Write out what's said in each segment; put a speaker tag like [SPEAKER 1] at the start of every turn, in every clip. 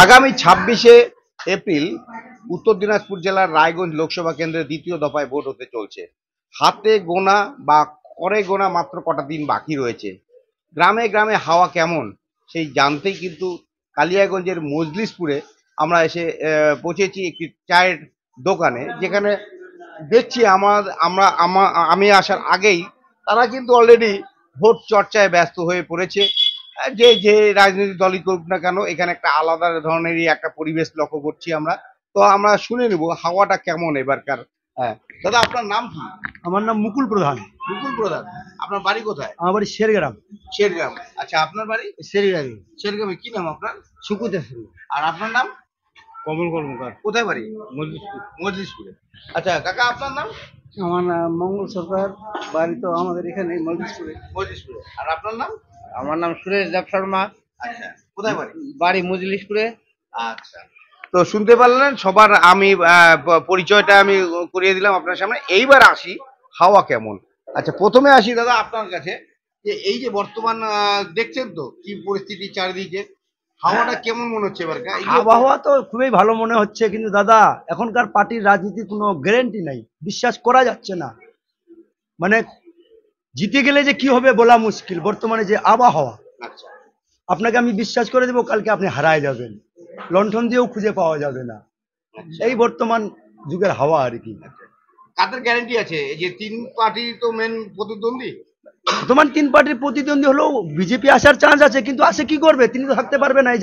[SPEAKER 1] আগামী ২৬শে এপ্রিল উত্তর দিনাজপুর জেলার রায়গঞ্জ লোকসভা কেন্দ্রের দ্বিতীয় দফায় ভোট হতে চলছে। হাতে গোনা বা করে গোনা মাত্র কটা দিন বাকি রয়েছে। গ্রামে গ্রামে হাওয়া কেমন সেই জানতেই কিন্তু কালিয়াগঞ্জের মজলিশপুরে আমরা এসে পৌঁছেছি একটি চায়ের দোকানে, যেখানে দেখছি আমি আসার আগেই তারা কিন্তু অলরেডি ভোট চর্চায় ব্যস্ত হয়ে পড়েছে। যে যে রাজনৈতিক দলই করুক না কেন, এখানে একটা আলাদা ধরনেরই একটা পরিবেশ লক্ষ্য করছি আমরা। তো আমরা শুনে নেব হাওয়াটা কেমন এবারকার। হ্যাঁ দাদা, আপনার নাম কি?
[SPEAKER 2] আমার নাম মুকুল প্রধান।
[SPEAKER 1] মুকুল প্রধান। আপনার বাড়ি কোথায়?
[SPEAKER 2] আমার বাড়ি শেরগ্রাম।
[SPEAKER 1] শেরগ্রাম। আচ্ছা, আপনার বাড়ি?
[SPEAKER 2] শেরগ্রামে।
[SPEAKER 1] শেরগ্রামে। কি নাম আপনার?
[SPEAKER 2] সুকুতে।
[SPEAKER 1] আর আপনার নাম?
[SPEAKER 2] কমল কর্মকার।
[SPEAKER 1] কোথায় বাড়ি?
[SPEAKER 2] মজলিশপুর।
[SPEAKER 1] মজলিশপুরে। আচ্ছা কাকা, আপনার নাম?
[SPEAKER 2] আমার নাম মঙ্গল সরকার, বাড়ি তো আমাদের এখানে মজলিশপুরে।
[SPEAKER 1] মজলিশপুরে। আর আপনার নাম?
[SPEAKER 2] আমার নাম সুরেশ দেব শর্মা।
[SPEAKER 1] আচ্ছা, কোথায় বাড়ি?
[SPEAKER 2] বাড়ি মজলিশপুরে।
[SPEAKER 1] আচ্ছা, তো শুনতে পারলেন সবার আমি পরিচয়টা আমি করিয়ে দিলাম আপনার সামনে। এইবার আসি হাওয়া কেমন। আচ্ছা, প্রথমে আসি দাদা আপনার কাছে, যে এই যে বর্তমান দেখছেন তো কি পরিস্থিতি চারিদিকে, হাওয়াটা কেমন মনে হচ্ছে এবার?
[SPEAKER 2] আবহাওয়া তো খুবই ভালো মনে হচ্ছে, কিন্তু দাদা এখনকার পার্টির রাজনীতির কোনো গ্যারান্টি নাই, বিশ্বাস করা যাচ্ছে না। মানে জিতে গেলে যে কি হবে বলা মুশকিল। বর্তমানে যে আবহাওয়া,
[SPEAKER 1] আচ্ছা,
[SPEAKER 2] আপনাকে আমি বিশ্বাস করে দেবো কালকে আপনি হারায় যাবেন, লণ্ঠন দিয়েও খুঁজে পাওয়া যাবে না। এই বর্তমান যুগের হাওয়া আর কি।
[SPEAKER 1] কাদের গ্যারান্টি আছে? এই যে তিন পার্টি তো মেন প্রতিদ্বন্দ্বী।
[SPEAKER 2] বর্তমান তিন পার্টির প্রতিদ্বন্দ্বী হলেও বিজেপি আসার চান্স আছে, কিন্তু আসে কি করবে? তিনি তো থাকতে পারবে না এই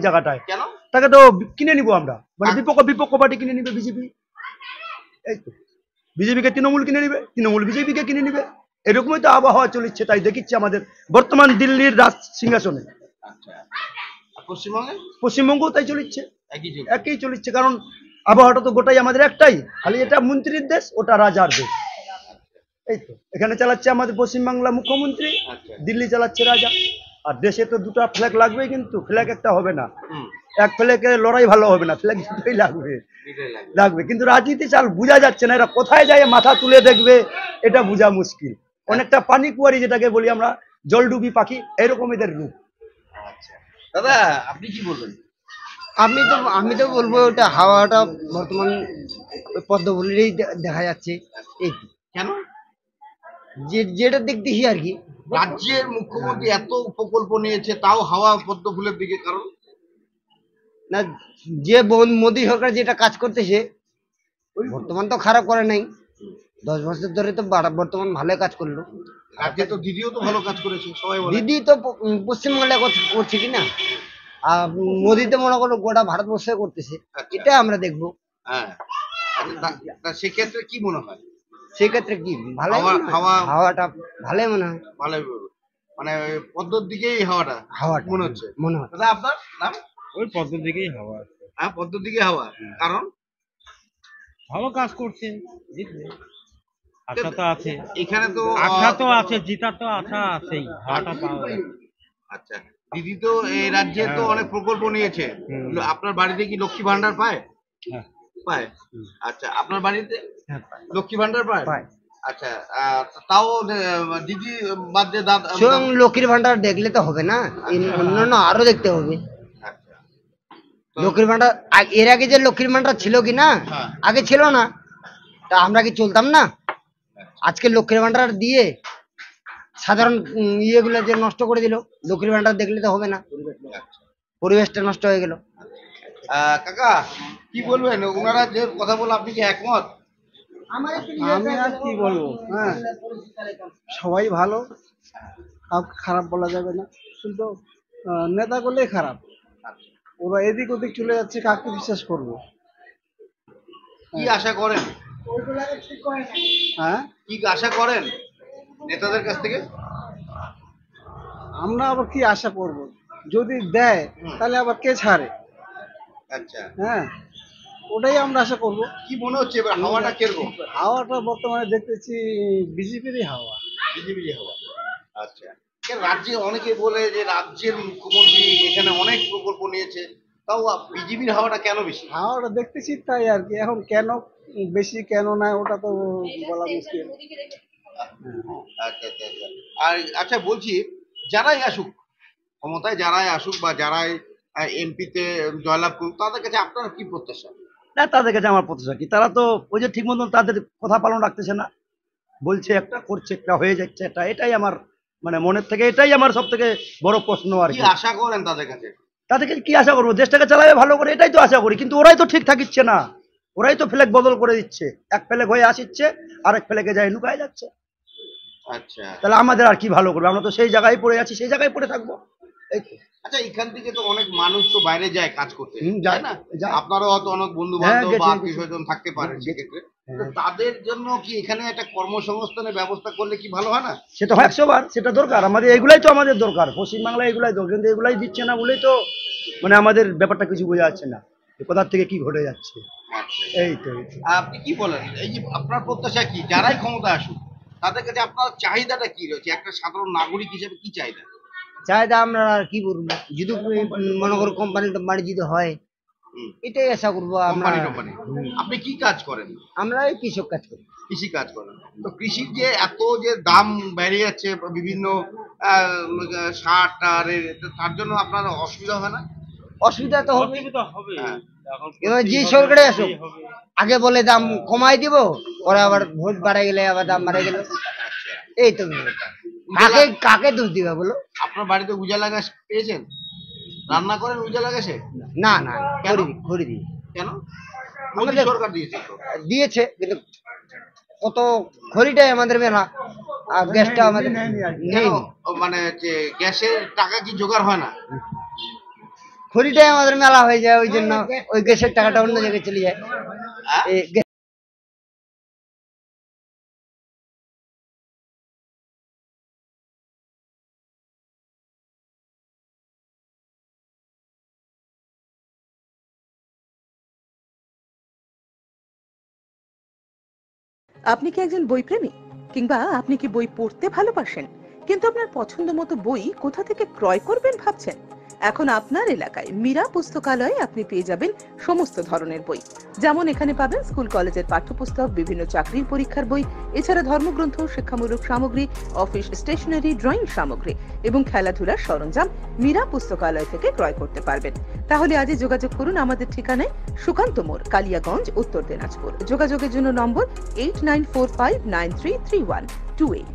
[SPEAKER 2] জায়গাটায়।
[SPEAKER 1] কেন?
[SPEAKER 2] তাকে তো কিনে নিব আমরা, মানে বিপক্ষ পার্টি কিনে নিবে বিজেপি। এই তো বিজেপিকে তৃণমূল কিনে নিবে, তৃণমূল বিজেপিকে কিনে নিবে। এরকমই তো আবহাওয়া চলছে, তাই দেখিচ্ছে আমাদের বর্তমান দিল্লির রাজ সিংহাসনে। পশ্চিমবঙ্গও তাই চলছে, একই চলছে। কারণ আবহাওয়াটা তো গোটাই আমাদের একটাই, খালি এটা মন্ত্রীর দেশ, ওটা রাজার দেশ। এই তো এখানে চালাচ্ছে আমাদের পশ্চিমবাংলা মুখ্যমন্ত্রী, দিল্লি চালাচ্ছে রাজা। আর দেশে তো দুটো ফ্ল্যাগ লাগবে, কিন্তু ফ্ল্যাগ একটা হবে না। এক ফ্ল্যাগে লড়াই ভালো হবে না, ফ্ল্যাগ দুটোই লাগবে। কিন্তু রাজনীতি চাল বোঝা যাচ্ছে না, এরা কোথায় যায় মাথা তুলে দেখবে এটা বোঝা মুশকিল। অনেকটা পানি কুয়ারি, যেটাকে বলি আমরা জলডুবি পাখি, এরকম এদের রূপ।
[SPEAKER 1] দাদা আপনি কি বলবেন?
[SPEAKER 3] আমি তো বলবো ওটা হাওয়াটা বর্তমান পদ্মফুলেরই দেখা যাচ্ছে। এই
[SPEAKER 1] কেন?
[SPEAKER 3] যেটা দেখতেছি আর কি,
[SPEAKER 1] রাজ্যের মুখ্যমন্ত্রী এত প্রকল্প নিয়েছে, তাও হাওয়া পদ্ম ফুলের দিকে। কারণ
[SPEAKER 3] না, যে মোদী সরকার যেটা কাজ করতেছে বর্তমান তো খারাপ করে নাই, 10 বছর ধরে তো বর্তমান ভালো কাজ করলো।
[SPEAKER 1] রাজ্যে তো দিদিও তো ভালো কাজ করেছে, সবাই বলে।
[SPEAKER 3] দিদি তো পশ্চিমবাংলায় করছে কিনা, আর মোদী তো মনে করো গোটা ভারতবর্ষে করতেছে। এটা আমরা দেখবো।
[SPEAKER 1] হ্যাঁ, সেক্ষেত্রে কি মনে হয়?
[SPEAKER 3] সেক্ষেত্রে কি ভালো, হাওয়াটা ভালোই মনে হয়।
[SPEAKER 1] ভালো, মানে পদ্মর দিকেই হাওয়াটা মনে হচ্ছে। দাদা আপনার নাম?
[SPEAKER 2] ওই পদ্মের দিকেই হাওয়া।
[SPEAKER 1] হ্যাঁ, পদ্মর দিকে হাওয়া। কারণ
[SPEAKER 2] ভালো কাজ করছে, আশা তো আছে
[SPEAKER 1] এখানে, তো
[SPEAKER 2] আশা তো আছে, জিতার তো আশা আছেই, হাওয়াটা পাওয়া।
[SPEAKER 1] আচ্ছা, দিদি তো এই রাজ্যে তো অনেক প্রকল্প নিয়েছে। আপনার বাড়িতে কি লক্ষ্মী ভান্ডার পায়? পায়। আচ্ছা, আপনার বাড়িতে লক্ষ্মী ভান্ডার পায়? আচ্ছা, তাও দিদি বাদ দিয়ে
[SPEAKER 3] স্বয়ং লক্ষ্মীর ভান্ডার দেখলে তো হবে না, অন্যান্য আরো দেখতে হবে। লক্ষ্মীর ভান্ডার এর আগে যে লক্ষ্মীর ভান্ডার ছিল কি না, আগে ছিল না, তা আমরা কি চলতাম না? আজকে লক্ষ্মীর ভান্ডার দিয়ে সাধারণ ইয়েগুলো যে নষ্ট করে দিল, লক্ষ্মীর ভান্ডার দেখলে তো হবে না, পরিবেশটা নষ্ট হয়ে গেল।
[SPEAKER 1] কাকা কি বলবেন? ওনারা যে কথা বলে আপনি কি একমত?
[SPEAKER 2] আমি আর কি বলবো, হ্যাঁ সবাই ভালো, কাউকে খারাপ বলা যাবে না, কিন্তু নেতা করলেই খারাপ। ওরা এদিক ওদিক চলে যাচ্ছে, কাকে বিশ্বাস করবো?
[SPEAKER 1] কি আশা করেন?
[SPEAKER 2] হ্যাঁ,
[SPEAKER 1] কি আশা করেন নেতাদের কাছ থেকে?
[SPEAKER 2] আমরা আবার কি আশা করব? যদি দেয় তাহলে আবার কে ছাড়ে?
[SPEAKER 1] আচ্ছা,
[SPEAKER 2] হ্যাঁ, ওটাই আমরা আশা করব।
[SPEAKER 1] কি মনে হচ্ছে এবার হাওয়াটা কিরকম?
[SPEAKER 2] হাওয়াটা বর্তমানে দেখতেছি বিজেপিরই হাওয়া।
[SPEAKER 1] বিজেপির হাওয়া। আচ্ছা, রাজ্যে অনেকে বলে যে রাজ্যের মুখ্যমন্ত্রী এখানে অনেক প্রকল্প নিয়েছে, তাও বিজেপির হাওয়াটা কেন বেশি?
[SPEAKER 2] হাওয়াটা দেখতেছি তাই আর কি। এখন কেন বেশি কেন না ওটা তো বলা মুশকিল।
[SPEAKER 1] আচ্ছা আচ্ছা আচ্ছা। আর আচ্ছা বলছি, যারাই আসুক ক্ষমতায়, যারাই আসুক বা যারাই এমপিতে জয়লাভ করুক, তাদের কাছে আপনার কি প্রত্যাশা?
[SPEAKER 2] না, তাদের কাছে আমার প্রত্যাশা কি, তারা তো ওই যে ঠিক মতন তাদের কথা পালন রাখতেছে না, বলছে একটা করছে একটা, হয়ে যাচ্ছে একটা। এটাই আমার মানে মনের থেকে এটাই আমার সব থেকে বড় প্রশ্ন আর
[SPEAKER 1] কি
[SPEAKER 2] কি।
[SPEAKER 1] আশা করেন তাদের কাছে?
[SPEAKER 2] তাদেরকে কি আশা করবো, দেশটাকে চালাবে ভালো করে, এটাই তো আশা করি। কিন্তু ওরাই তো ঠিক থাকিচ্ছে না, ওরাই তো ফ্ল্যাগ বদল করে দিচ্ছে, এক ফ্ল্যাগ হয়ে আসিচ্ছে আরেক ফ্ল্যাগে যায় লুকায় যাচ্ছে।
[SPEAKER 1] আচ্ছা
[SPEAKER 2] তাহলে আমাদের আর কি ভালো করবে, আমরা তো সেই জায়গায় পড়ে আছি, সেই জায়গায় পড়ে থাকবো। এই তো।
[SPEAKER 1] আচ্ছা, এখান থেকে তো অনেক মানুষ তো বাইরে যায় কাজ করতে,
[SPEAKER 2] যায়
[SPEAKER 1] না?
[SPEAKER 2] যায়।
[SPEAKER 1] আপনারও হয়তো অনেক বন্ধু
[SPEAKER 2] হ্যাঁ,
[SPEAKER 1] বান্ধব
[SPEAKER 2] গেছি,
[SPEAKER 1] বা
[SPEAKER 2] গেছি।
[SPEAKER 1] আত্মীয় স্বজন থাকতে পারে, সেক্ষেত্রে তো
[SPEAKER 2] হ্যাঁ।
[SPEAKER 1] তাদের জন্য কি এখানে একটা কর্মসংস্থানের ব্যবস্থা করলে কি ভালো হয় না?
[SPEAKER 2] সেটা হয় 100 বার, সেটা দরকার আমাদের, এগুলাই তো আমাদের দরকার, পশ্চিমবাংলায় এগুলাই দরকার, কিন্তু এগুলাই দিচ্ছে না বলেই তো মানে আমাদের ব্যাপারটা কিছু বোঝা যাচ্ছে না, কোথার থেকে কি ঘটে যাচ্ছে।
[SPEAKER 1] আচ্ছা,
[SPEAKER 2] এই তো এই তো।
[SPEAKER 1] আপনি কি বলেন, এই যে আপনার প্রত্যাশা কি, যারাই ক্ষমতা আসুক তাদের কাছে আপনার চাহিদাটা কি রয়েছে, একটা সাধারণ নাগরিক হিসেবে কি চাহিদা?
[SPEAKER 3] চাহিদা আমরা আর কি করবো, যদি মনে করো কোম্পানি টোম্পানি যদি হয়,
[SPEAKER 1] হুম,
[SPEAKER 3] এটাই আশা করবো আমরা।
[SPEAKER 1] কোম্পানি টোম্পানি। আপনি কি কাজ করেন?
[SPEAKER 3] আমরা এই কৃষক কাজ করি।
[SPEAKER 1] কৃষি কাজ করেন। তো কৃষির যে এত যে দাম বেড়ে যাচ্ছে বিভিন্ন সার টারের, তার জন্য আপনার অসুবিধা হয় না?
[SPEAKER 3] অসুবিধা তো হবে,
[SPEAKER 1] হ্যাঁ।
[SPEAKER 3] এবার যে সরকারে আসুক আগে বলে দাম কমাই দিব, পরে আবার ভোট বাড়াই গেলে আবার দাম বাড়াই গেল, এই তো ব্যাপারটা। কাকে কাকে দোষ দিবে বলো?
[SPEAKER 1] আপনার বাড়িতে উজালা গ্যাস পেয়েছেন? রান্না করেন উজালা গ্যাসে?
[SPEAKER 3] না না,
[SPEAKER 1] কেন?
[SPEAKER 3] খড়ি দিই।
[SPEAKER 1] কেন?
[SPEAKER 3] আমাদের
[SPEAKER 1] মোদী সরকার দিয়েছে তো।
[SPEAKER 3] দিয়েছে, কিন্তু কত খড়িটাই আমাদের মেলা, আর গ্যাসটা আমাদের
[SPEAKER 1] কেন?
[SPEAKER 3] নেই।
[SPEAKER 1] মানে যে গ্যাসের টাকা কি জোগাড় হয় না?
[SPEAKER 3] খড়িটাই আমাদের মেলা হয়ে যায়, ওই জন্য ওই গ্যাসের টাকাটা অন্য জায়গায় চলে যায়।
[SPEAKER 1] হ্যাঁ?
[SPEAKER 3] এই
[SPEAKER 4] আপনি কি একজন বইপ্রেমী, কিংবা আপনি কি বই পড়তে ভালোবাসেন কিন্তু আপনার পছন্দ মতো বই কোথা থেকে ক্রয় করবেন ভাবছেন? এখন আপনার এলাকায় মীরা পুস্তকালয়ে আপনি পেয়ে যাবেন সমস্ত ধরনের বই। যেমন এখানে পাবেন স্কুল কলেজের পাঠ্যপুস্তক, বিভিন্ন চাকরির পরীক্ষার বই, এছাড়া ধর্মগ্রন্থ, শিক্ষামূলক সামগ্রী, অফিস স্টেশনারি, ড্রয়িং সামগ্রী এবং খেলাধুলার সরঞ্জাম মীরা পুস্তকালয় থেকে ক্রয় করতে পারবেন। তাহলে আজই যোগাযোগ করুন আমাদের ঠিকানায়, সুকান্ত মোড়, কালিয়াগঞ্জ, উত্তর দিনাজপুর। যোগাযোগের জন্য নম্বর 8945933128।